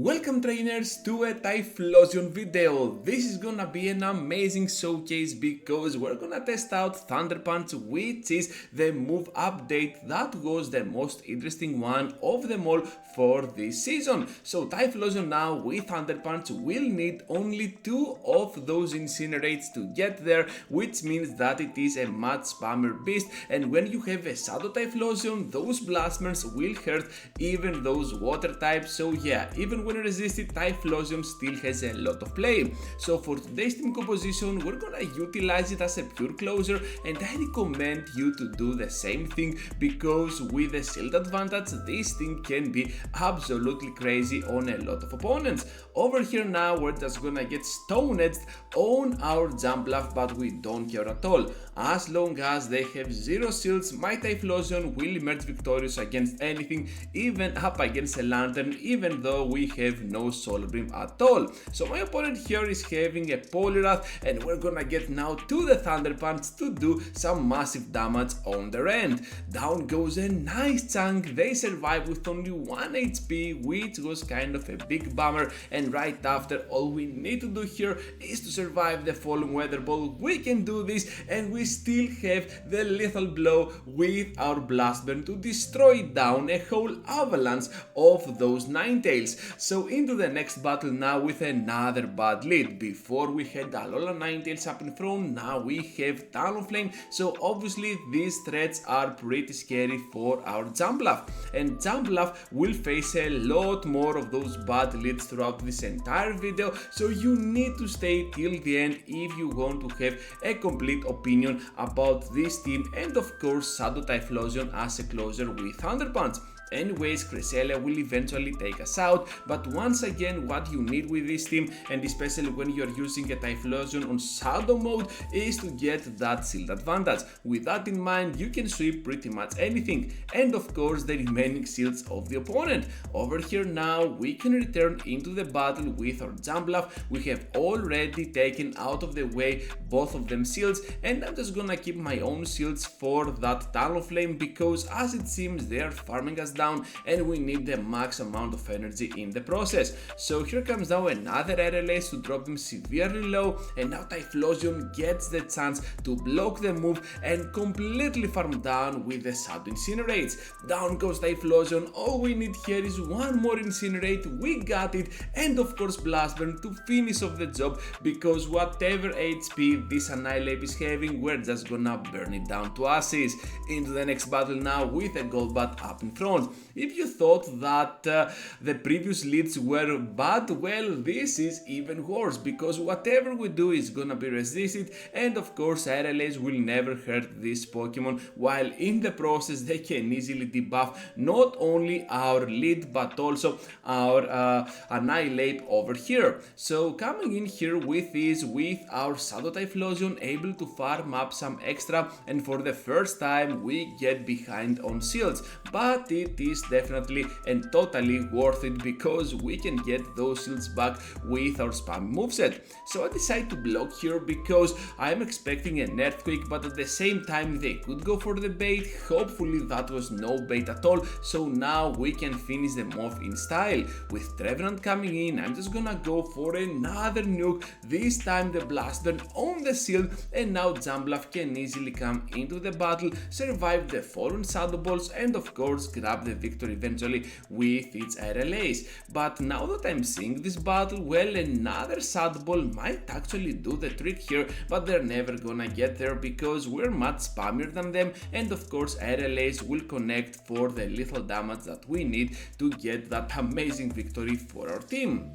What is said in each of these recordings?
Welcome trainers to a Typhlosion video. This is gonna be an amazing showcase because we're gonna test out Thunder Punch, which is the move update that was the most interesting one of them all for this season. So Typhlosion now with Thunder Punch will need only 2 of those incinerates to get there, which means that it is a much spammer beast, and when you have a Shadow Typhlosion, those blastmers will hurt even those water types. So yeah, even when resisted, Typhlosion still has a lot of play. So for today's team composition, we're gonna utilize it as a pure closer, and I recommend you to do the same thing because with the shield advantage, this thing can be absolutely crazy on a lot of opponents. Over here now, we're just gonna get stone edged on our jump bluff, but we don't care at all. As long as they have 0 shields, my Typhlosion will emerge victorious against anything, even up against a lantern, even though we have no solar beam at all. So my opponent here is having a Poliwrath, and we're gonna get now to the Thunder Punch to do some massive damage on their end. Down goes a nice chunk. They survive with only 1 HP, which was kind of a big bummer, and right after, all we need to do here is to survive the falling weather ball. We can do this, and we still have the lethal blow with our blast burn to destroy down a whole avalanche of those Ninetales. So into the next battle now with another bad lead. Before we had Alola Ninetales up in front, now we have Talonflame, so obviously these threats are pretty scary for our Jumpluff, and Jumpluff will face a lot more of those bad leads throughout this entire video, so you need to stay till the end if you want to have a complete opinion about this team, and of course Shadow Typhlosion as a closer with Thunder Punch. Anyways, Cresselia will eventually take us out, but once again, what you need with this team, and especially when you're using a Typhlosion on Shadow mode, is to get that shield advantage. With that in mind, you can sweep pretty much anything, and of course the remaining shields of the opponent. Over here now, we can return into the battle with our Jumpluff. We have already taken out of the way both of them shields, and I'm just gonna keep my own shields for that Talonflame because as it seems they are farming us down, and we need the max amount of energy in the process. So here comes now another RLS to drop them severely low, and now Typhlosion gets the chance to block the move and completely farm down with the Shadow Incinerates. Down goes Typhlosion. All we need here is 1 more Incinerate. We got it, and of course Blast Burn to finish off the job because whatever HP this Annihilate is having, we're just gonna burn it down to ashes. Into the next battle now with a Golbat up in front. If you thought that the previous leads were bad, well, this is even worse because whatever we do is gonna be resisted, and of course RLAs will never hurt this Pokemon, while in the process they can easily debuff not only our lead but also our Annihilate over here. So coming in here with this, with our Shadow Typhlosion able to farm up some extra, and for the first time we get behind on shields, but it is definitely and totally worth it because we can get those shields back with our spam moveset. So I decided to block here because I'm expecting an earthquake, but at the same time they could go for the bait. Hopefully that was no bait at all, so now we can finish them off in style. With Trevenant coming in, I'm just gonna go for another nuke, this time the Blast Burn on the shield, and now Jumpluff can easily come into the battle, survive the fallen Shadow Balls, and of course grab the victory eventually with its RLAs. But now that I'm seeing this battle, well, another Shadow Ball might actually do the trick here, but they're never gonna get there because we're much spammier than them, and of course RLAs will connect for the lethal damage that we need to get that amazing victory for our team.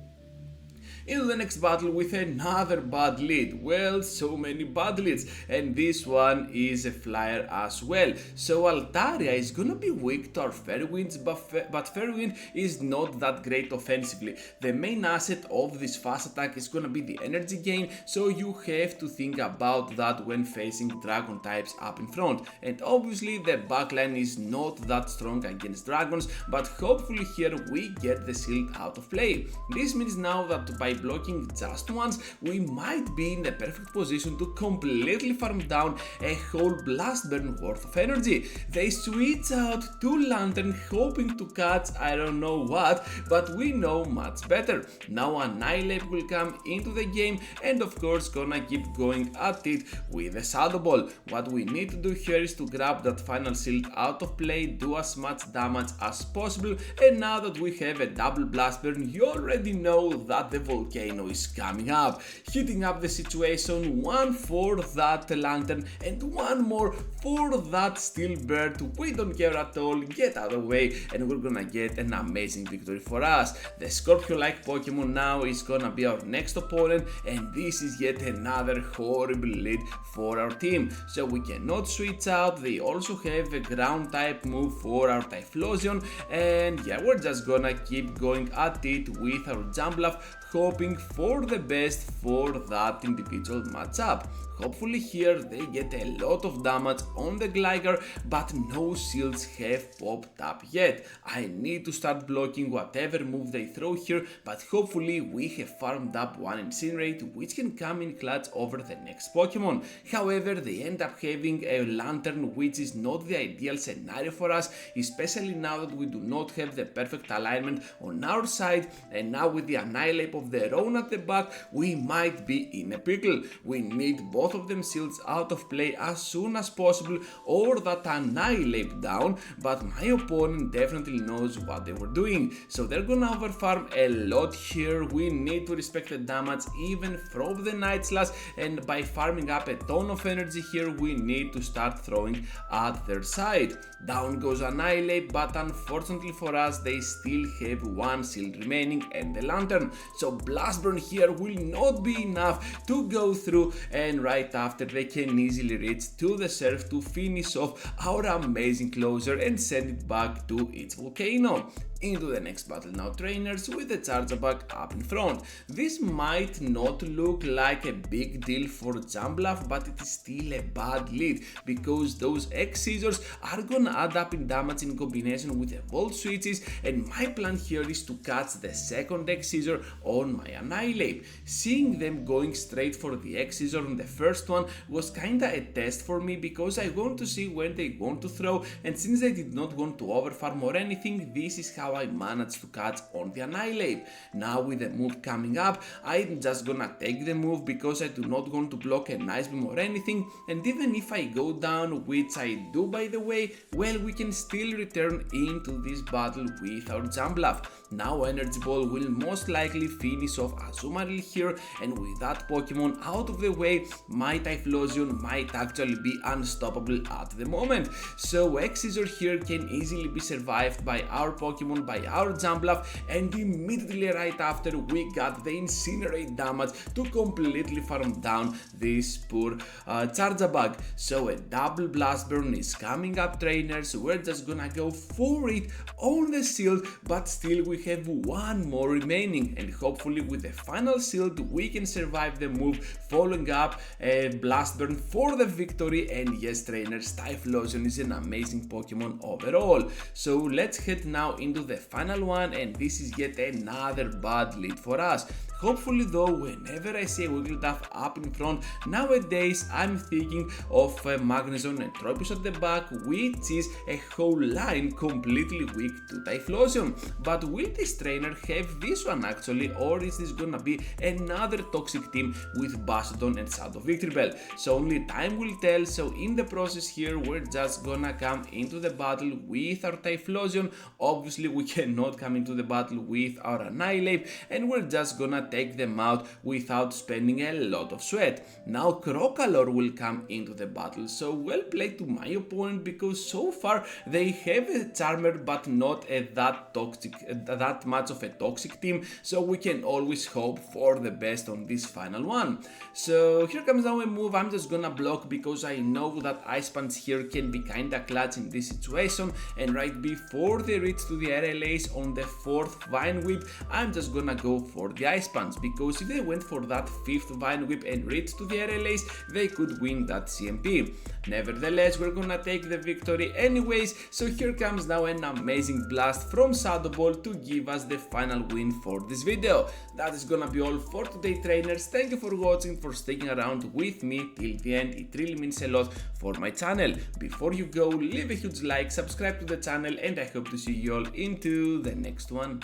Into the next battle with another bad lead. Well, so many bad leads, and this one is a flyer as well. So Altaria is gonna be weak to our Fairy Winds, but Fairy Wind is not that great offensively. The main asset of this fast attack is gonna be the energy gain, so you have to think about that when facing dragon types up in front. And obviously the backline is not that strong against dragons, but hopefully here we get the shield out of play. This means now that by blocking just once, we might be in the perfect position to completely farm down a whole blast burn worth of energy. They switch out to Lantern hoping to catch I don't know what, but we know much better. Now Annihilate will come into the game and of course gonna keep going at it with a Shadow Ball. What we need to do here is to grab that final shield out of play, do as much damage as possible, and now that we have a double blast burn, you already know that the volcano is coming up. Heating up the situation, one for that Lantern and one more for that Steel Bird. We don't care at all, get out of the way and we're gonna get an amazing victory for us. The Scorpio-like Pokemon now is gonna be our next opponent, and this is yet another horrible lead for our team. So we cannot switch out. They also have a ground type move for our Typhlosion, and yeah, we're just gonna keep going at it with our Jumpluff, hoping for the best for that individual matchup. Hopefully here they get a lot of damage on the Gligar, but no shields have popped up yet. I need to start blocking whatever move they throw here, but hopefully we have farmed up one Incinerate which can come in clutch over the next Pokemon. However, they end up having a Lantern which is not the ideal scenario for us, especially now that we do not have the perfect alignment on our side, and now with the Annihilate of their own at the back, we might be in a pickle. We need both of them shields out of play as soon as possible or that Annihilate down, but my opponent definitely knows what they were doing, so they're gonna overfarm a lot here. We need to respect the damage even from the Night Slash, and by farming up a ton of energy here, we need to start throwing at their side. Down goes Annihilate, but unfortunately for us, they still have one shield remaining and the Lantern, so Blast Burn here will not be enough to go through, and right after they can easily reach to the surf to finish off our amazing closer and send it back to its volcano. Into the next battle now, trainers, with the Chargeback up in front. This might not look like a big deal for Jumpluff, but it is still a bad lead because those X Scissors are gonna add up in damage in combination with the Volt Switches, and my plan here is to catch the second X Scissor on my Annihilate. Seeing them going straight for the X Scissor on the first one was kinda a test for me because I want to see when they want to throw, and since they did not want to overfarm or anything, this is how I managed to catch on the Annihilate. Now with the move coming up, I'm just gonna take the move because I do not want to block a Nice Beam or anything, and even if I go down, which I do by the way, well, we can still return into this battle with our Jumpluff. Now Energy Ball will most likely finish off Azumarill here, and with that Pokemon out of the way, my Typhlosion might actually be unstoppable at the moment. So X Scissor here can easily be survived by our Pokemon, by our Jumpluff, and immediately right after we got the Incinerate damage to completely farm down this poor Chargeback. So a double Blast Burn is coming up, trainers. We're just gonna go for it on the shield, but still we have one more remaining, and hopefully with the final shield we can survive the move, following up a Blast Burn for the victory. And yes, trainers, Typhlosion is an amazing Pokemon overall. So let's head now into the final one, and this is yet another bad lead for us. Hopefully though, whenever I see a Wigglytuff up in front, nowadays I'm thinking of Magnezone and Tropius at the back, which is a whole line completely weak to Typhlosion. But will this trainer have this one actually, or is this gonna be another toxic team with Bassodon and Shadow Victreebel? So only time will tell. So in the process here, we're just gonna come into the battle with our Typhlosion. Obviously we cannot come into the battle with our Annihilate, and we're just gonna take them out without spending a lot of sweat. Now Crocalor will come into the battle, so well played to my opponent because so far they have a Charmer but not that much of a toxic team, so we can always hope for the best on this final one. So here comes now a move. I'm just gonna block because I know that Ice Punch here can be kinda clutch in this situation, and right before they reach to the RLAs on the 4th Vine Whip, I'm just gonna go for the Ice Punch, because if they went for that 5th Vine Whip and reached to the RLAs, they could win that CMP. Nevertheless, we're gonna take the victory anyways, so here comes now an amazing blast from Shadow Ball to give us the final win for this video. That is gonna be all for today, trainers. Thank you for watching, for sticking around with me till the end. It really means a lot for my channel. Before you go, leave a huge like, subscribe to the channel, and I hope to see you all into the next one.